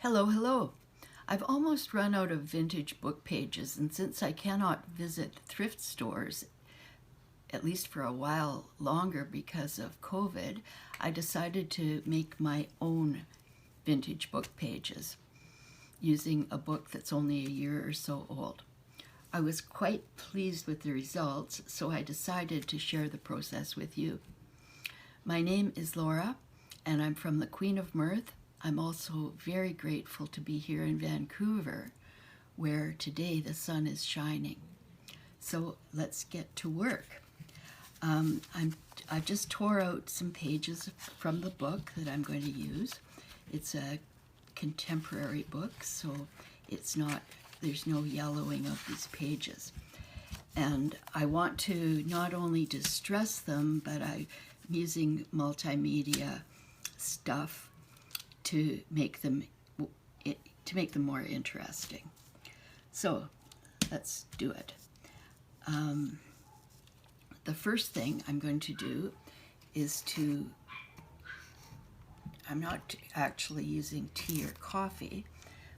Hello, hello. I've almost run out of vintage book pages, and since I cannot visit thrift stores, at least for a while longer because of COVID, I decided to make my own vintage book pages using a book that's only a year or so old. I was quite pleased with the results, so I decided to share the process with you. My name is Laura, and I'm from the Queen of Mirth. I'm also very grateful to be here in Vancouver, where today the sun is shining. So let's get to work. I just tore out some pages from the book that I'm going to use. It's a contemporary book, so there's no yellowing of these pages. And I want to not only distress them, but I'm using multimedia stuff to make them more interesting. So let's do it. The first thing I'm going to do is I'm not actually using tea or coffee,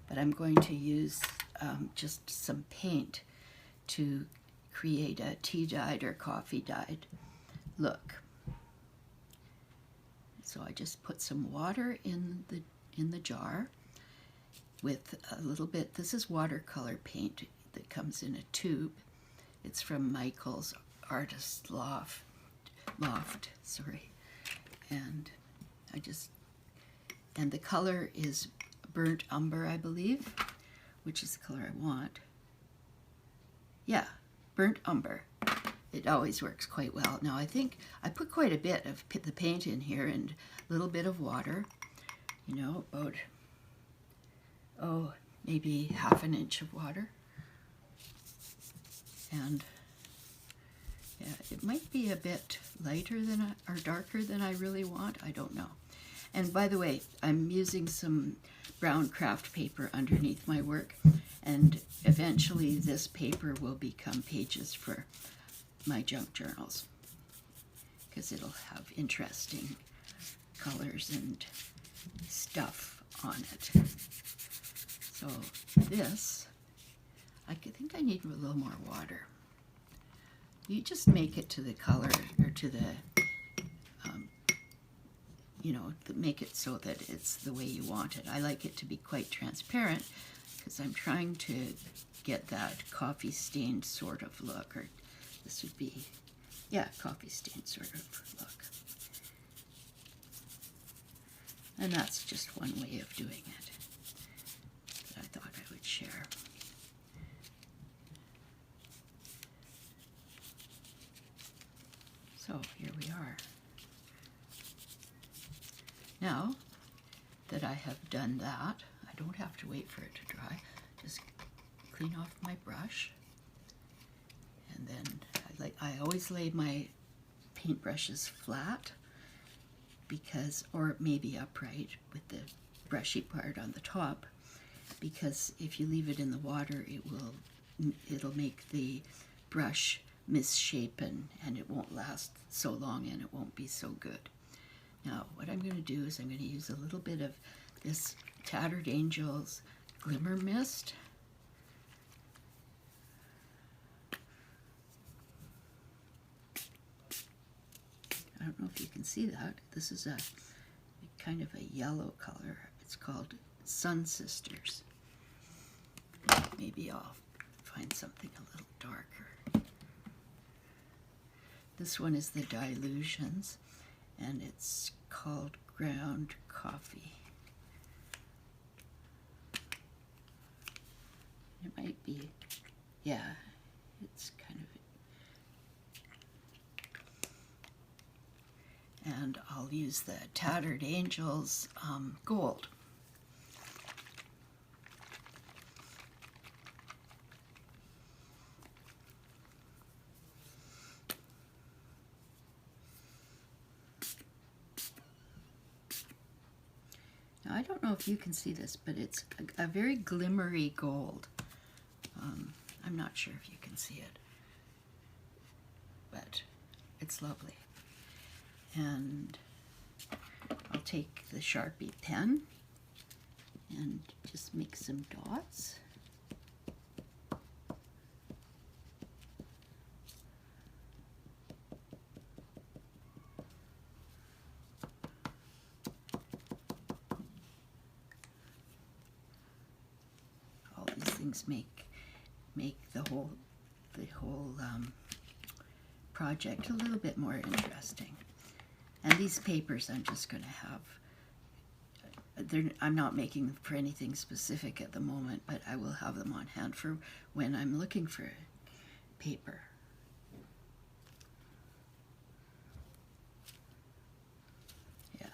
but I'm going to use just some paint to create a tea-dyed or coffee-dyed look. So I just put some water in the jar with a little bit. This is watercolor paint that comes in a tube. It's from Michael's Artist Loft, and and the color is burnt umber, I believe, which is the color I want. Yeah, burnt umber. It always works quite well. Now I think I put quite a bit of the paint in here and a little bit of water, about, maybe half an inch of water. And yeah, it might be a bit lighter or darker than I really want. I don't know. And by the way, I'm using some brown craft paper underneath my work, and eventually this paper will become pages for my junk journals because it'll have interesting colors and stuff on it. So this, I think I need a little more water. You just make it to the color, or to the, make it so that it's the way you want it. I like it to be quite transparent because I'm trying to get that coffee stained sort of look, or this would be, yeah, coffee stained sort of look. And that's just one way of doing it that I thought I would share. So here we are. Now that I have done that, I don't have to wait for it to dry. Just clean off my brush. And then I always lay my paintbrushes flat, or maybe upright with the brushy part on the top, because if you leave it in the water, it'll make the brush misshapen and it won't last so long and it won't be so good. Now what I'm going to do is I'm going to use a little bit of this Tattered Angels Glimmer Mist. I don't know if you can see that. This is a kind of a yellow color. It's called Sun Sisters. Maybe I'll find something a little darker. This one is the Dilutions, and it's called Ground Coffee. It might be, yeah, it's kind of, and I'll use the Tattered Angels Gold. Now, I don't know if you can see this, but it's a very glimmery gold. I'm not sure if you can see it, but it's lovely. And I'll take the Sharpie pen and Let's make some dots. All these things make the whole project a little bit more interesting. And these papers I'm just going to have. I'm not making them for anything specific at the moment, but I will have them on hand for when I'm looking for paper. Yeah,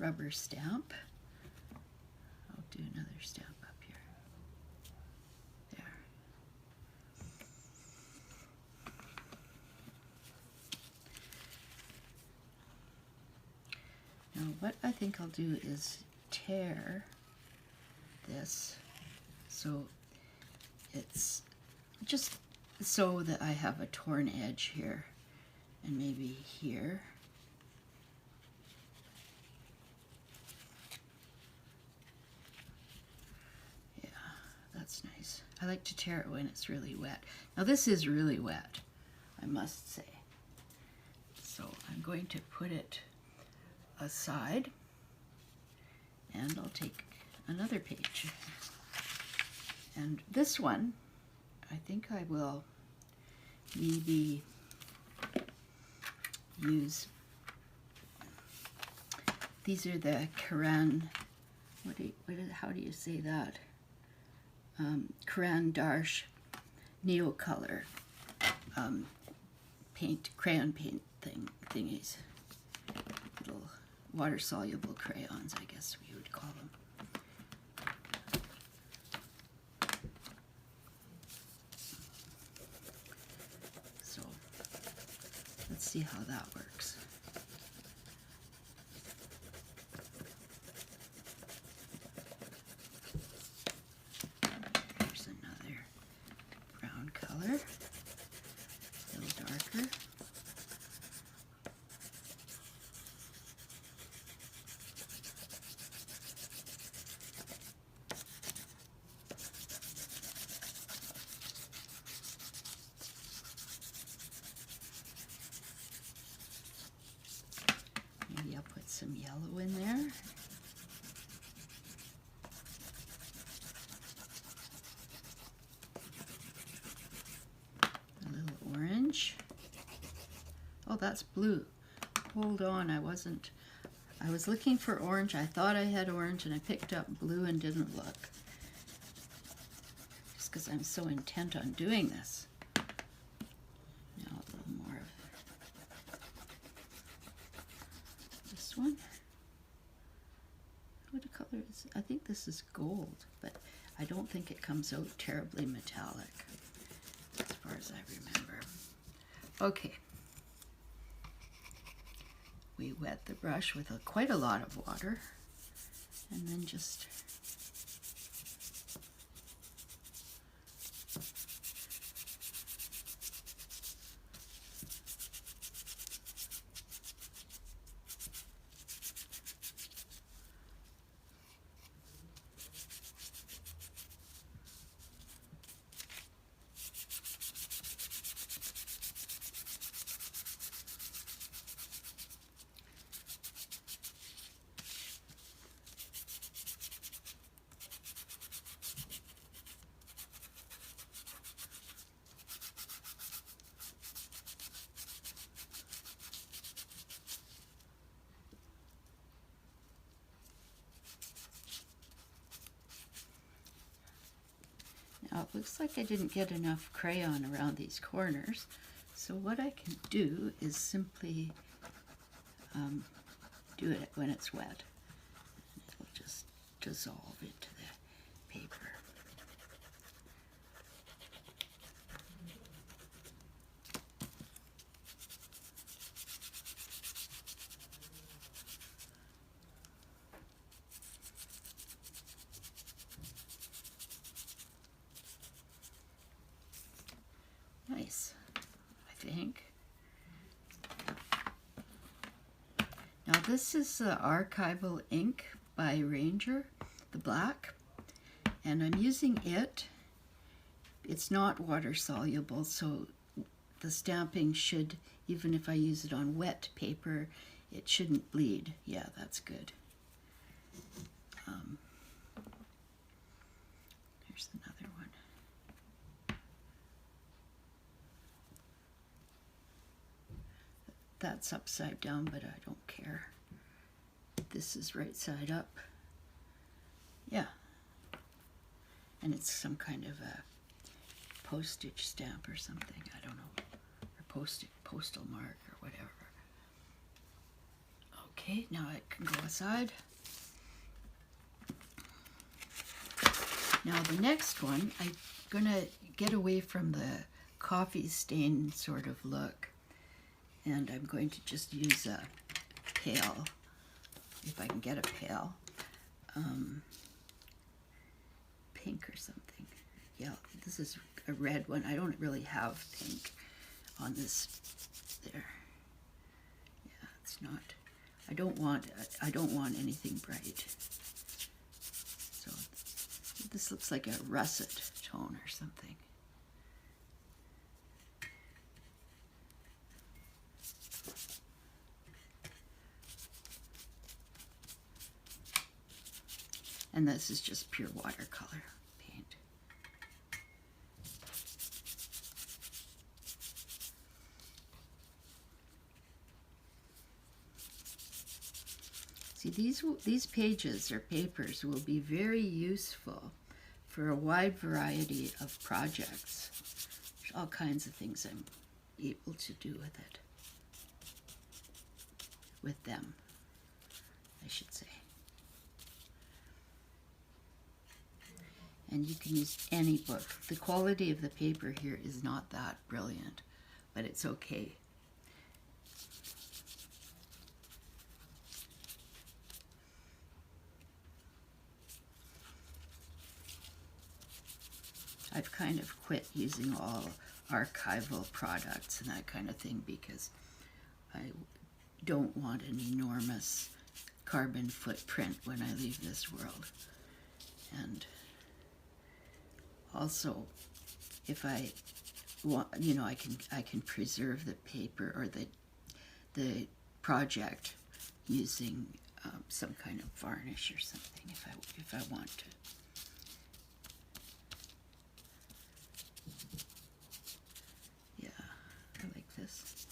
rubber stamp. I'll do another stamp up here. There. Now what I think I'll do is tear this so it's just so that I have a torn edge here and maybe here. Yeah, that's nice. I like to tear it when it's really wet. Now this is really wet, I must say. So I'm going to put it aside. And I'll take another page. And this one, I think I will maybe use, these are the how do you say that? Caran d'Ache Neocolor crayon paint thingies. Little water-soluble crayons, I guess we would call them. So let's see how that works. There's another brown color, a little darker. Maybe I'll put some yellow in there. A little orange. Oh, that's blue. Hold on, I was looking for orange. I thought I had orange and I picked up blue and didn't look. Just because I'm so intent on doing this. Now a little more of this one. What color is it? I think this is gold, but I don't think it comes out terribly metallic as far as I remember. Okay. We wet the brush with quite a lot of water and then just now it looks like I didn't get enough crayon around these corners, so what I can do is simply do it when it's wet. It'll just dissolve into the paper. Nice, I think. Now this is the Archival ink by Ranger, the black. And I'm using it. It's not water soluble, so the stamping should, even if I use it on wet paper, it shouldn't bleed. Yeah, that's good. Here's another one. That's upside down, but I don't care. This is right side up. Yeah. And it's some kind of a postage stamp or something. I don't know. Or postal mark or whatever. Okay, now it can go aside. Now the next one, I'm gonna get away from the coffee stain sort of look, and I'm going to just use a pail, if I can get a pail, pink or something. Yeah, this is a red one. I don't really have pink on this there. Yeah, it's not. I don't want anything bright. So this looks like a russet tone or something. And this is just pure watercolor paint. See, these pages or papers will be very useful for a wide variety of projects. There's all kinds of things I'm able to do with it. With them, I should say. And you can use any book. The quality of the paper here is not that brilliant, but it's okay. I've kind of quit using all archival products and that kind of thing because I don't want an enormous carbon footprint when I leave this world. And also, if I want, you know, I can preserve the paper or the project using some kind of varnish or something if I want to. Yeah, I like this.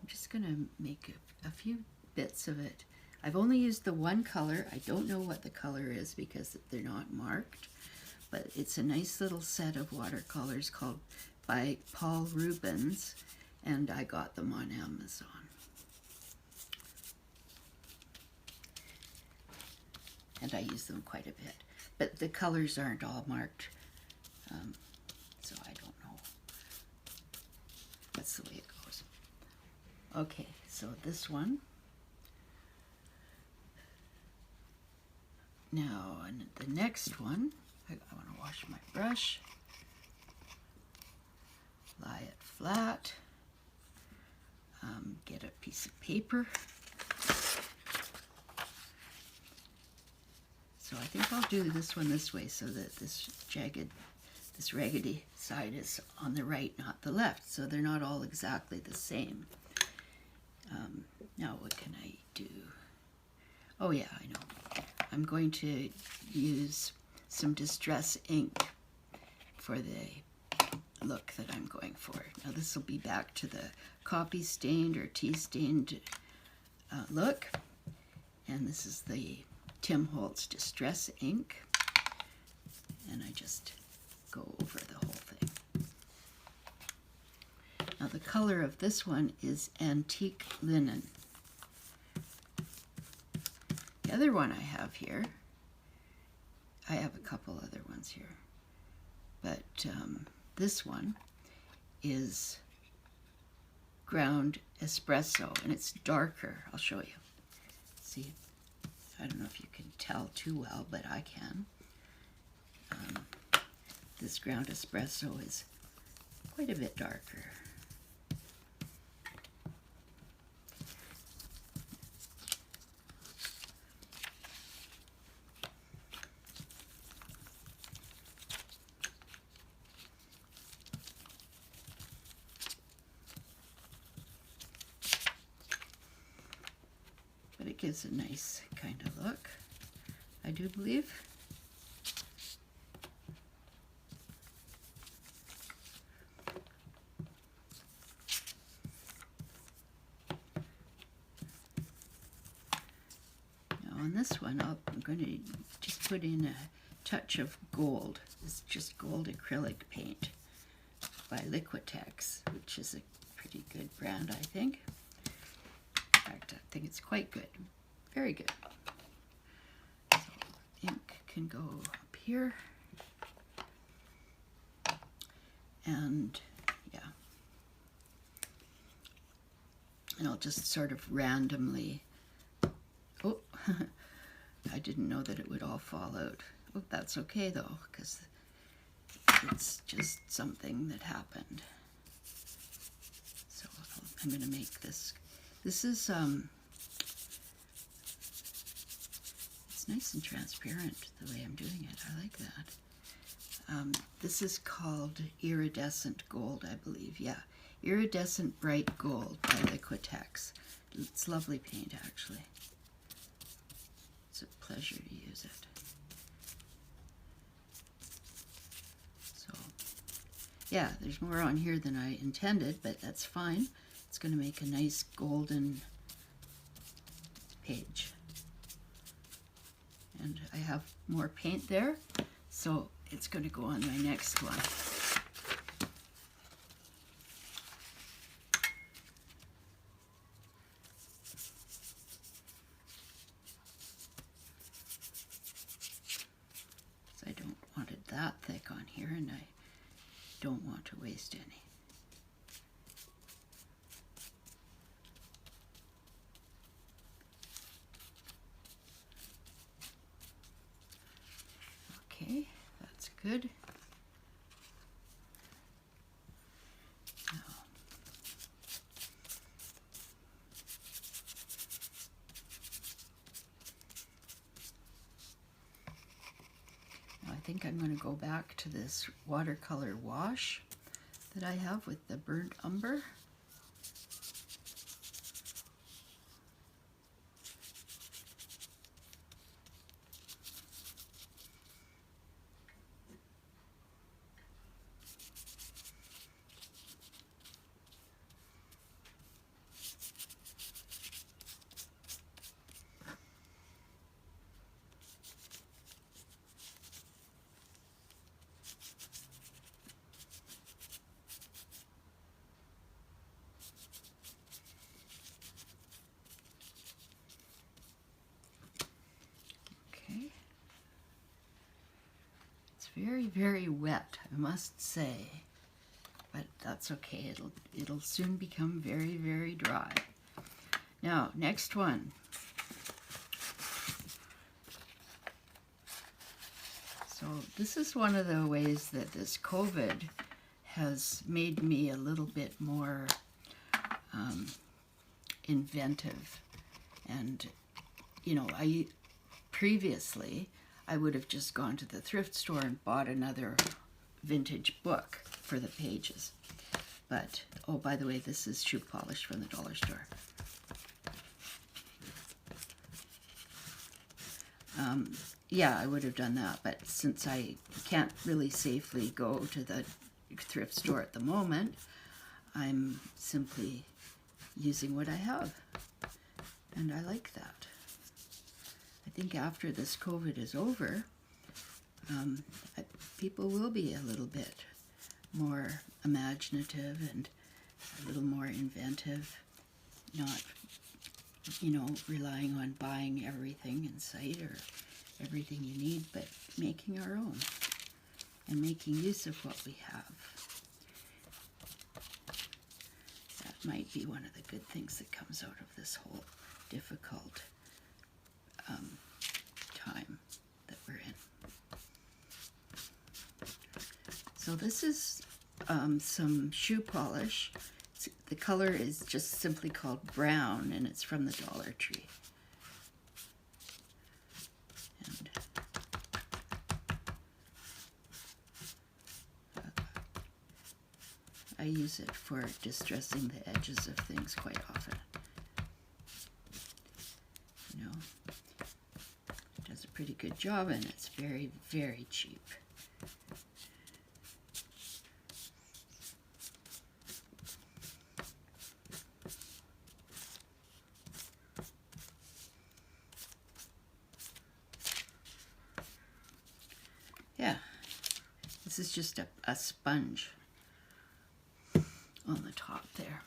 I'm just gonna make a few bits of it. I've only used the one color. I don't know what the color is because they're not marked. But it's a nice little set of watercolors called by Paul Rubens, and I got them on Amazon. And I use them quite a bit. But the colors aren't all marked, so I don't know. That's the way it goes. Okay, so this one. Now, and the next one, I want to wash my brush, lie it flat, get a piece of paper. So I think I'll do this one this way so that this raggedy side is on the right, not the left, so they're not all exactly the same. Now what can I do? Oh yeah, I know. I'm going to use some Distress ink for the look that I'm going for. Now this will be back to the copy stained or tea stained look, and this is the Holtz Distress Ink, and I just go over the whole thing. Now the color of this one is Antique Linen. The other one I have here, I have a couple other ones here, but this one is Ground Espresso, and it's darker. I'll show you. See, I don't know if you can tell too well, but I can. This Ground Espresso is quite a bit darker. gives a nice kind of look, I do believe. Now on this one, I'm going to just put in a touch of gold. It's just gold acrylic paint by Liquitex, which is a pretty good brand, I think. In fact, I think it's quite good. Very good. So ink can go up here. And yeah. And I'll just sort of randomly, oh, I didn't know that it would all fall out. Oh, that's okay though, because it's just something that happened. So I'm going to make this. This is, it's nice and transparent the way I'm doing it. I like that. This is called Iridescent Gold, I believe. Yeah, Iridescent Bright Gold by Liquitex. It's lovely paint, actually. It's a pleasure to use it. So, yeah, there's more on here than I intended, but that's fine. It's going to make a nice golden page. And I have more paint there, so it's going to go on my next one. So I don't want it that thick on here, and I don't want to waste any. Okay, that's good. Now I think I'm going to go back to this watercolor wash that I have with the burnt umber. Very, very wet, I must say, but that's okay. It'll soon become very, very dry. Now, next one. So this is one of the ways that this COVID has made me a little bit more inventive. And, you know, previously, I would have just gone to the thrift store and bought another vintage book for the pages. But, oh, by the way, this is shoe polish from the dollar store. Yeah, I would have done that, but since I can't really safely go to the thrift store at the moment, I'm simply using what I have. And I like that. I think after this COVID is over, people will be a little bit more imaginative and a little more inventive, not, you know, relying on buying everything in sight or everything you need, but making our own and making use of what we have. That might be one of the good things that comes out of this whole difficult time that we're in. So this is some shoe polish. The color is just simply called brown, and it's from the Dollar Tree. And I use it for distressing the edges of things quite often. You know, pretty good job, and it's very, very cheap. Yeah, this is just a sponge on the top there.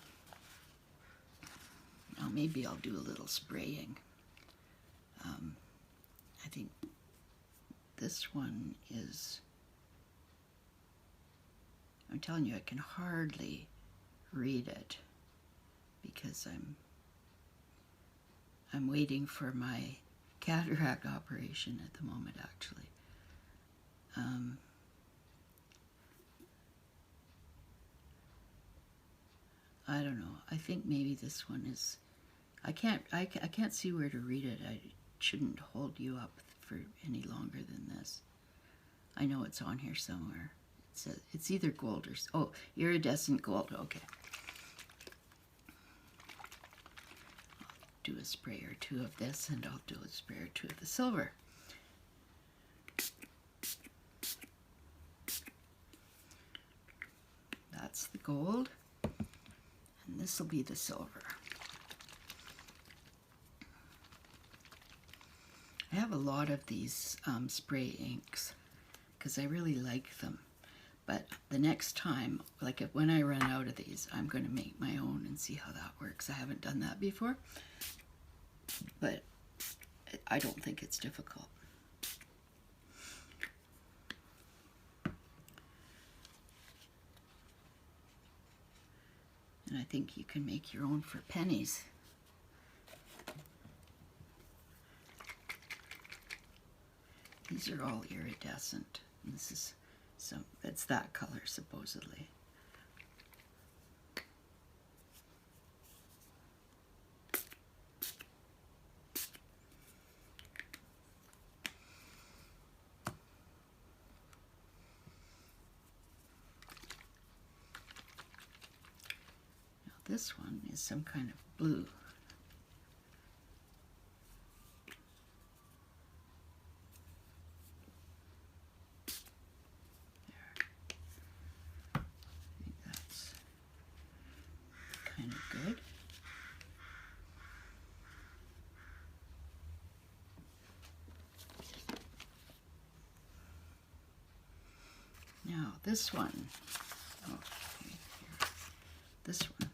Now maybe I'll do a little spraying. I think this one is, I'm telling you, I can hardly read it because I'm waiting for my cataract operation at the moment, actually. I don't know. I think maybe this one is, I can't see where to read it. I shouldn't hold you up for any longer than this. I know it's on here somewhere. It's either gold or, oh, iridescent gold. Okay. I'll do a spray or two of this, and I'll do a spray or two of the silver. That's the gold, and this will be the silver. I have a lot of these spray inks because I really like them. But the next time, like when I run out of these, I'm going to make my own and see how that works. I haven't done that before, but I don't think it's difficult. And I think you can make your own for pennies. These are all iridescent. And this is it's that color supposedly. Now this one is some kind of blue. Kind of good. Now this one, oh, okay, here. This one.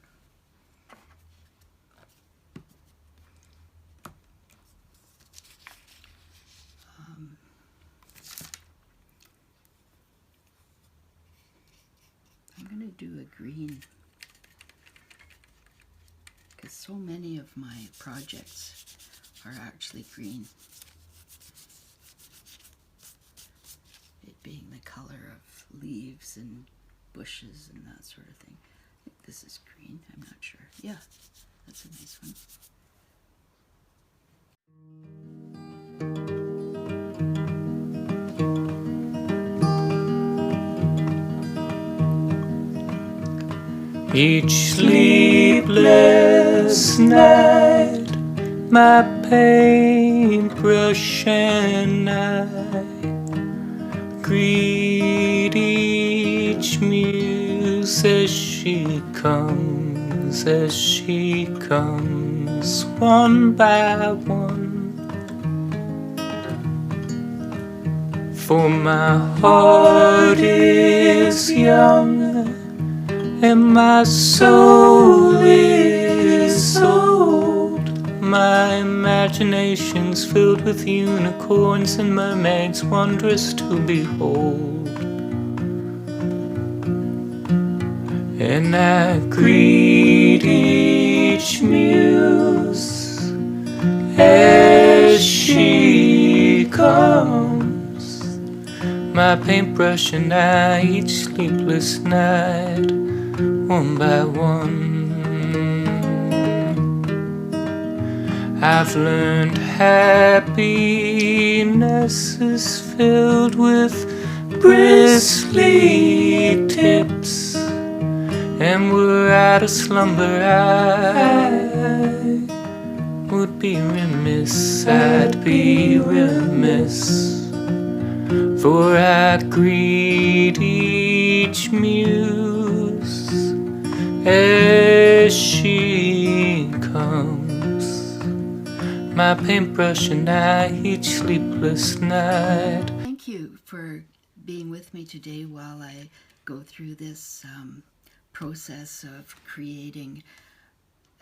I'm going to do a green. Because so many of my projects are actually green. It being the color of leaves and bushes and that sort of thing. I think this is green, I'm not sure. Yeah, that's a nice one. Each sleepless night, my paintbrush and I greet each muse as she comes, one by one. For my heart is young, and my soul is old. My imagination's filled with unicorns and mermaids wondrous to behold. And I greet each muse as she comes, my paintbrush and I, each sleepless night, one by one. I've learned happiness is filled with bristly tips, and we're out of slumber, I would be remiss, I'd be remiss, for I'd greet each muse as she comes, my paintbrush and I, each sleepless night. Thank you for being with me today while I go through this process of creating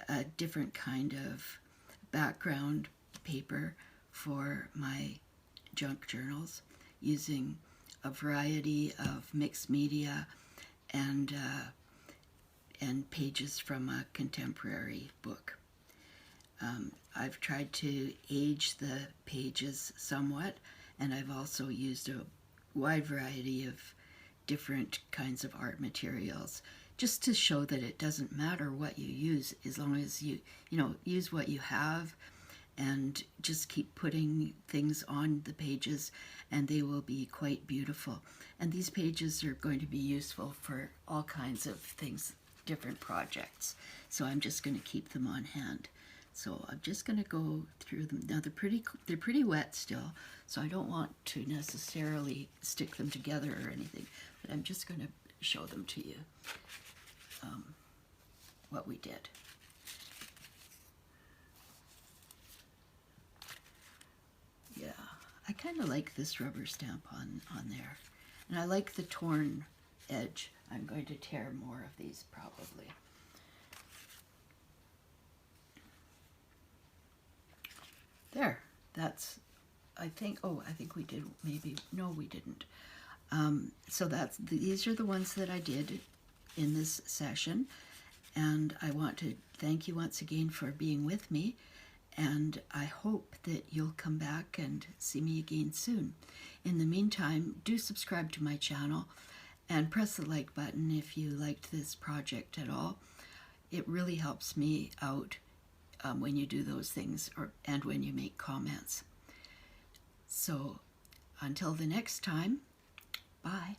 a different kind of background paper for my junk journals using a variety of mixed media and pages from a contemporary book. I've tried to age the pages somewhat, and I've also used a wide variety of different kinds of art materials, just to show that it doesn't matter what you use, as long as you use what you have and just keep putting things on the pages, and they will be quite beautiful. And these pages are going to be useful for all kinds of things, different projects. So I'm just going to keep them on hand. So I'm just going to go through them. Now they're pretty wet still, so I don't want to necessarily stick them together or anything, but I'm just going to show them to you, what we did. Yeah, I kind of like this rubber stamp on there, and I like the torn edge. I'm going to tear more of these probably. There, that's, I think we did, maybe, no we didn't. So these are the ones that I did in this session, and I want to thank you once again for being with me, and I hope that you'll come back and see me again soon. In the meantime, do subscribe to my channel and press the like button if you liked this project at all. It really helps me out when you do those things, and when you make comments. So until the next time, bye.